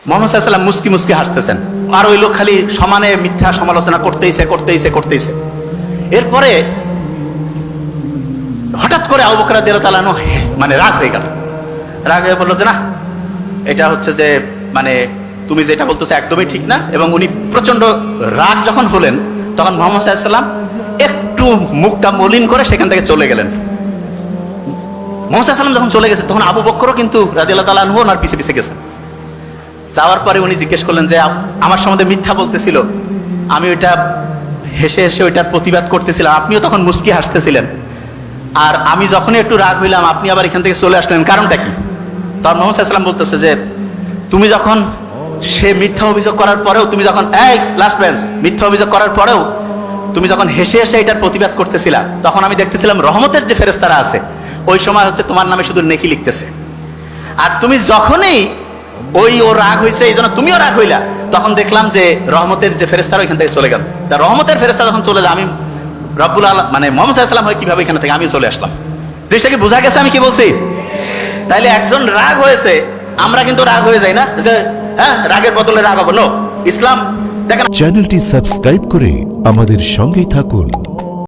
মুহাম্মদ সাল্লাল্লাহু আলাইহি ওয়াসাল্লাম মুস্কি মুস্কি হাসতেছেন, আর ওই লোক খালি সমানে মিথ্যা সমালোচনা করতেইছে। এরপরে হঠাৎ করে আবু বকর রাদিয়াল্লাহু তাআলা আনহু মানে রাগ হয়ে গেল, রাগ হয়ে বলল যে না, এটা হচ্ছে যে মানে তুমি যেটা বলতেছো একদমই ঠিক না। এবং উনি প্রচন্ড রাগ যখন হলেন, তখন মুহাম্মদ সাল্লাল্লাহু আলাইহি ওয়াসাল্লাম একটু মুখটা মলিন করে সেখান থেকে চলে গেলেন। মুহাম্মদ সাল্লাল্লাহু আলাইহি ওয়াসাল্লাম যখন চলে গেছে, তখন আবু বকরও কিন্তু রাদিয়াল্লাহু তাআলা আনহু ওনার পিছে পিছে গেছেন। যাওয়ার পরে উনি জিজ্ঞেস করলেন যে আমার সম্বন্ধে মিথ্যা বলতেছিল, আমি ওইটা হেসে হেসে ওইটার প্রতিবাদ করতেছিলাম, আপনিও তখন মুস্কি হাসতেছিলেন, আর আমি যখনই একটু রাগ হইলাম আপনি আবার এখান থেকে চলে আসলেন, কারণটা কি? তখন মুহাম্মদ সাল্লাল্লাহু আলাইহি ওয়াসাল্লাম বলতেছে যে তুমি যখন সে মিথ্যা অভিযোগ করার পরেও, তুমি যখন লাস্ট বেঞ্চ মিথ্যা অভিযোগ করার পরেও তুমি যখন হেসে হেসে এটার প্রতিবাদ করতেছিলা, তখন আমি দেখতেছিলাম রহমতের যে ফেরেশতারা আছে ওই সময় হচ্ছে তোমার নামে শুধু নেকি লিখতেছে। আর তুমি যখনই ও রাগ হয়েছে এই জন্য তুমিও রাগ হইলা, তখন দেখলাম যে রহমতের যে ফেরেশতারা ওইখান থেকে চলে গেল। তা রহমতের ফেরেশতা যখন চলে যায়, আমি রব্বুল আলামিন মানে মুহাম্মদ সাল্লাল্লাহু আলাইহি ওয়াসাল্লাম হয় কিভাবে এখান থেকে আমিও চলে আসলাম। জিনিসটা কি বোঝা গেছে আমি কি বলছি? তাইলে একজন রাগ হয়েছে, আমরা কিন্তু রাগ হয়ে যাই না যে হ্যাঁ রাগের বদলে রাগ হবো। নো, ইসলাম দেখেন। চ্যানেলটি সাবস্ক্রাইব করে আমাদের সঙ্গেই থাকুন।